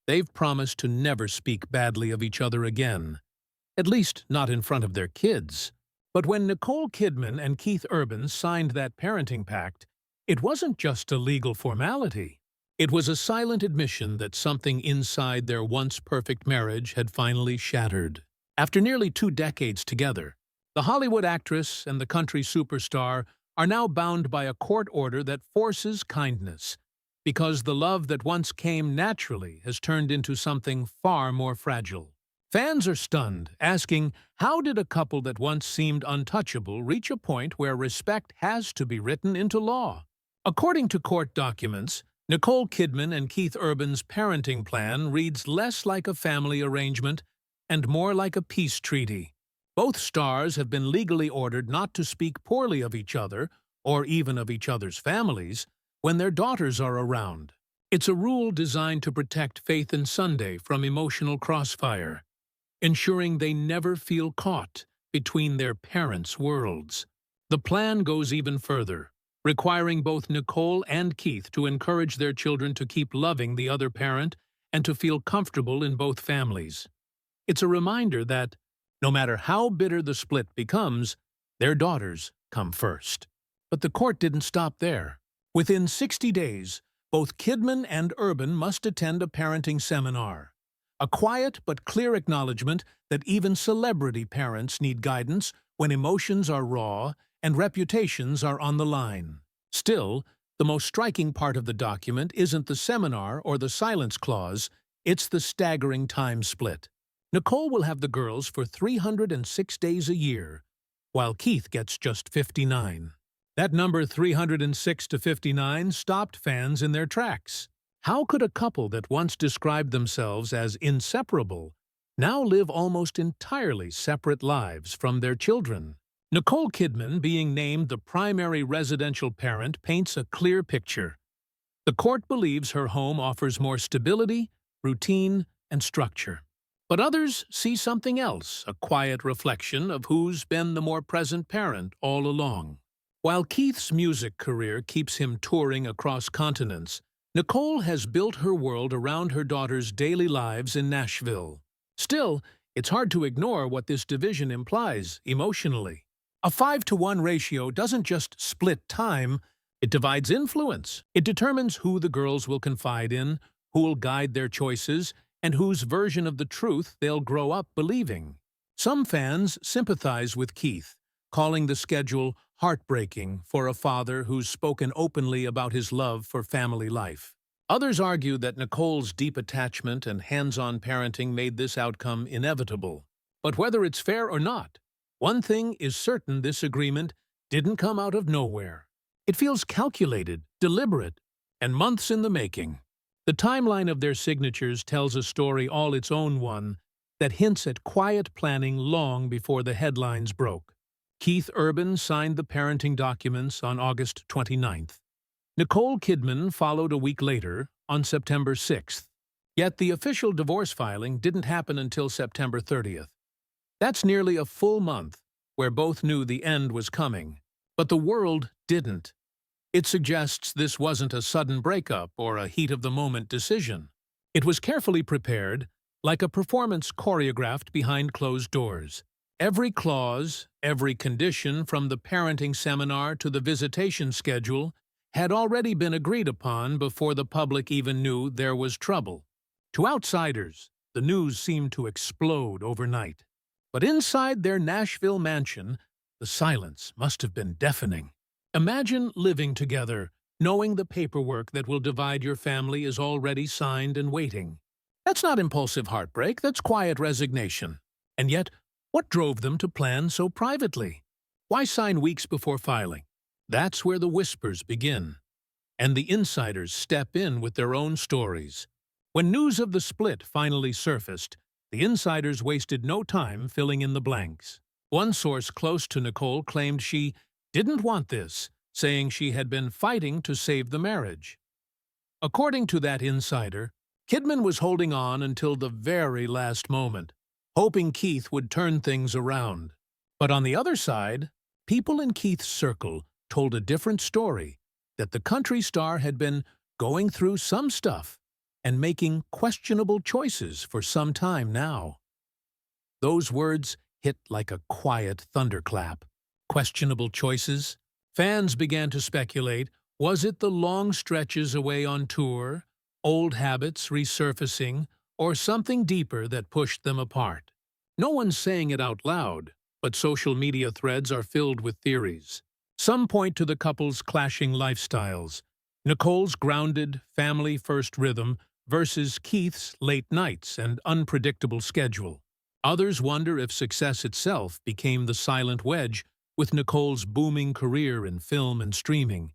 They've promised to never speak badly of each other again, at least not in front of their kids. But when Nicole Kidman and Keith Urban signed that parenting pact, it wasn't just a legal formality. It was a silent admission that something inside their once perfect marriage had finally shattered. After nearly 2 decades together, the Hollywood actress and the country superstar are now bound by a court order that forces kindness, because the love that once came naturally has turned into something far more fragile. Fans are stunned, asking, how did a couple that once seemed untouchable reach a point where respect has to be written into law? According to court documents, Nicole Kidman and Keith Urban's parenting plan reads less like a family arrangement and more like a peace treaty. Both stars have been legally ordered not to speak poorly of each other, or even of each other's families, when their daughters are around. It's a rule designed to protect Faith and Sunday from emotional crossfire, ensuring they never feel caught between their parents' worlds. The plan goes even further, requiring both Nicole and Keith to encourage their children to keep loving the other parent and to feel comfortable in both families. It's a reminder that, no matter how bitter the split becomes, their daughters come first. But the court didn't stop there. Within 60 days, both Kidman and Urban must attend a parenting seminar, a quiet but clear acknowledgement that even celebrity parents need guidance when emotions are raw and reputations are on the line. Still, the most striking part of the document isn't the seminar or the silence clause, it's the staggering time split. Nicole will have the girls for 306 days a year, while Keith gets just 59. That number 306 to 59 stopped fans in their tracks. How could a couple that once described themselves as inseparable now live almost entirely separate lives from their children? Nicole Kidman being named the primary residential parent paints a clear picture. The court believes her home offers more stability, routine, and structure. But others see something else, a quiet reflection of who's been the more present parent all along. While Keith's music career keeps him touring across continents, Nicole has built her world around her daughter's daily lives in Nashville. Still, it's hard to ignore what this division implies emotionally. A 5-to-1 ratio doesn't just split time, it divides influence. It determines who the girls will confide in, who will guide their choices, and whose version of the truth they'll grow up believing. Some fans sympathize with Keith, calling the schedule heartbreaking for a father who's spoken openly about his love for family life. Others argue that Nicole's deep attachment and hands-on parenting made this outcome inevitable. But whether it's fair or not, one thing is certain: this agreement didn't come out of nowhere. It feels calculated, deliberate, and months in the making. The timeline of their signatures tells a story all its own, one that hints at quiet planning long before the headlines broke. Keith Urban signed the parenting documents on August 29th. Nicole Kidman followed a week later, on September 6th. Yet the official divorce filing didn't happen until September 30th. That's nearly a full month where both knew the end was coming. But the world didn't. It suggests this wasn't a sudden breakup or a heat-of-the-moment decision. It was carefully prepared, like a performance choreographed behind closed doors. Every clause, every condition, from the parenting seminar to the visitation schedule, had already been agreed upon before the public even knew there was trouble. To outsiders, the news seemed to explode overnight. But inside their Nashville mansion, the silence must have been deafening. Imagine living together, knowing the paperwork that will divide your family is already signed and waiting. That's not impulsive heartbreak, that's quiet resignation. And yet, what drove them to plan so privately? Why sign weeks before filing? That's where the whispers begin. And the insiders step in with their own stories. When news of the split finally surfaced, the insiders wasted no time filling in the blanks. One source close to Nicole claimed she didn't want this, saying she had been fighting to save the marriage. According to that insider, Kidman was holding on until the very last moment, hoping Keith would turn things around. But on the other side, people in Keith's circle told a different story, that the country star had been going through some stuff, and making questionable choices for some time now. Those words hit like a quiet thunderclap. Questionable choices? Fans began to speculate, was it the long stretches away on tour, old habits resurfacing, or something deeper that pushed them apart? No one's saying it out loud, but social media threads are filled with theories. Some point to the couple's clashing lifestyles, Nicole's grounded, family-first rhythm versus Keith's late nights and unpredictable schedule. Others wonder if success itself became the silent wedge, with Nicole's booming career in film and streaming,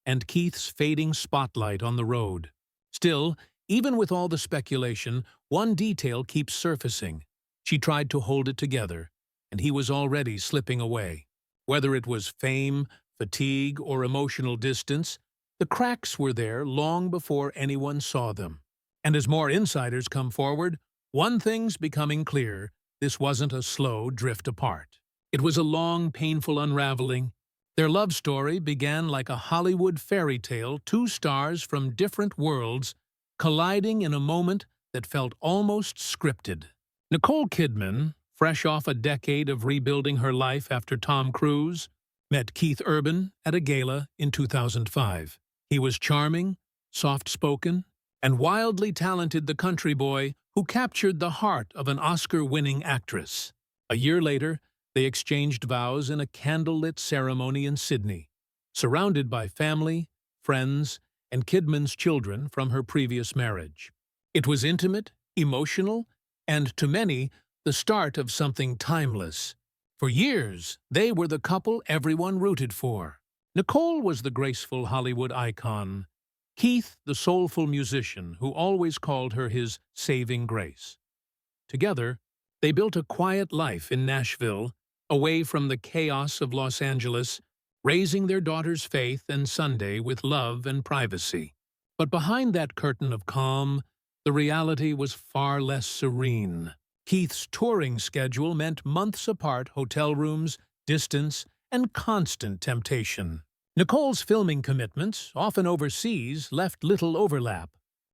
and Keith's fading spotlight on the road. Still, even with all the speculation, one detail keeps surfacing. She tried to hold it together, and he was already slipping away. Whether it was fame, fatigue, or emotional distance, the cracks were there long before anyone saw them. And as more insiders come forward, one thing's becoming clear: this wasn't a slow drift apart. It was a long, painful unraveling. Their love story began like a Hollywood fairy tale, two stars from different worlds colliding in a moment that felt almost scripted. Nicole Kidman, fresh off a decade of rebuilding her life after Tom Cruise, met Keith Urban at a gala in 2005. He was charming, soft-spoken, and wildly talented, the country boy who captured the heart of an Oscar-winning actress. A year later, they exchanged vows in a candlelit ceremony in Sydney, surrounded by family, friends, and Kidman's children from her previous marriage. It was intimate, emotional, and to many, the start of something timeless. For years, they were the couple everyone rooted for. Nicole was the graceful Hollywood icon, Keith the soulful musician who always called her his saving grace. Together, they built a quiet life in Nashville, away from the chaos of Los Angeles, raising their daughter's Faith and Sunday with love and privacy. But behind that curtain of calm, the reality was far less serene. Keith's touring schedule meant months apart hotel rooms, distance, and constant temptation. Nicole's filming commitments, often overseas, left little overlap.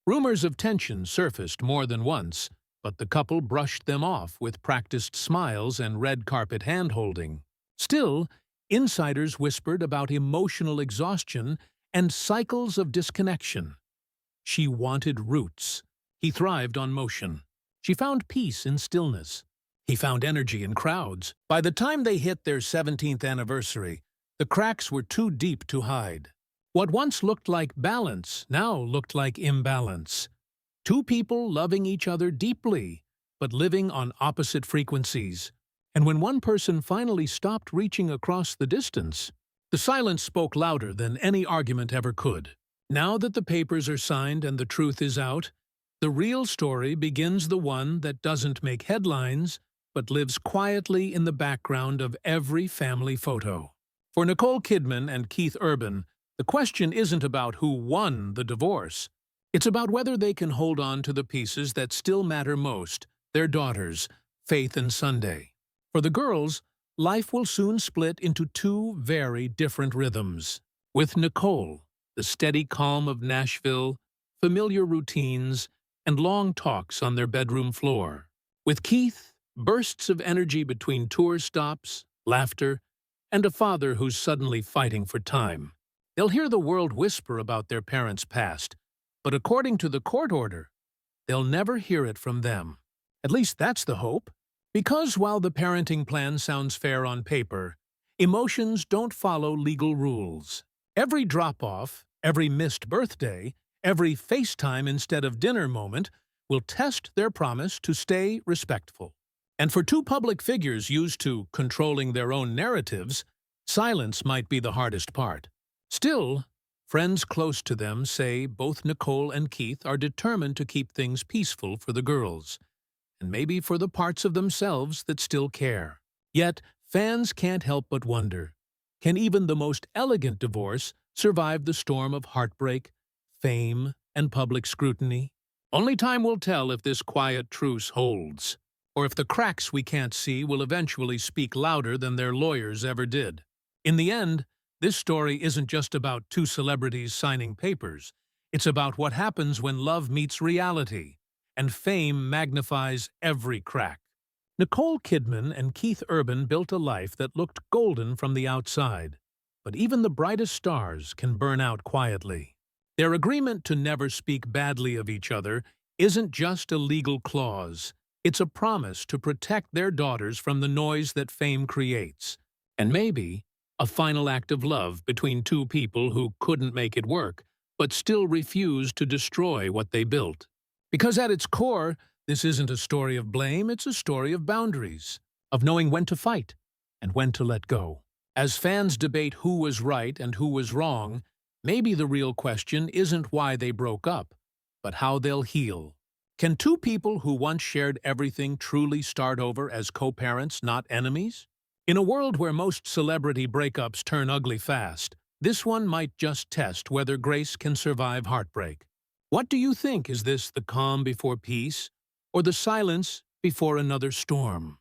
Rumors of tension surfaced more than once, but the couple brushed them off with practiced smiles and red carpet hand-holding. Still, insiders whispered about emotional exhaustion and cycles of disconnection. She wanted roots. He thrived on motion. She found peace in stillness. He found energy in crowds. By the time they hit their 17th anniversary, the cracks were too deep to hide. What once looked like balance now looked like imbalance. Two people loving each other deeply, but living on opposite frequencies. And when one person finally stopped reaching across the distance, the silence spoke louder than any argument ever could. Now that the papers are signed and the truth is out, the real story begins, the one that doesn't make headlines, but lives quietly in the background of every family photo. For Nicole Kidman and Keith Urban, the question isn't about who won the divorce. It's about whether they can hold on to the pieces that still matter most, their daughters, Faith and Sunday. For the girls, life will soon split into two very different rhythms. With Nicole, the steady calm of Nashville, familiar routines, and long talks on their bedroom floor. With Keith, bursts of energy between tour stops, laughter, and a father who's suddenly fighting for time. They'll hear the world whisper about their parents' past, but according to the court order, they'll never hear it from them. At least that's the hope. Because while the parenting plan sounds fair on paper, emotions don't follow legal rules. Every drop-off, every missed birthday, every FaceTime instead of dinner moment will test their promise to stay respectful. And for two public figures used to controlling their own narratives, silence might be the hardest part. Still, friends close to them say both Nicole and Keith are determined to keep things peaceful for the girls, and maybe for the parts of themselves that still care. Yet, fans can't help but wonder, can even the most elegant divorce survive the storm of heartbreak, fame, and public scrutiny? Only time will tell if this quiet truce holds, or if the cracks we can't see will eventually speak louder than their lawyers ever did. In the end, this story isn't just about two celebrities signing papers. It's about what happens when love meets reality, and fame magnifies every crack. Nicole Kidman and Keith Urban built a life that looked golden from the outside, but even the brightest stars can burn out quietly. Their agreement to never speak badly of each other isn't just a legal clause, it's a promise to protect their daughters from the noise that fame creates. And maybe, a final act of love between two people who couldn't make it work, but still refused to destroy what they built. Because at its core, this isn't a story of blame, it's a story of boundaries, of knowing when to fight and when to let go. As fans debate who was right and who was wrong, maybe the real question isn't why they broke up, but how they'll heal. Can two people who once shared everything truly start over as co-parents, not enemies? In a world where most celebrity breakups turn ugly fast, this one might just test whether Grace can survive heartbreak. What do you think? Is this the calm before peace, or the silence before another storm?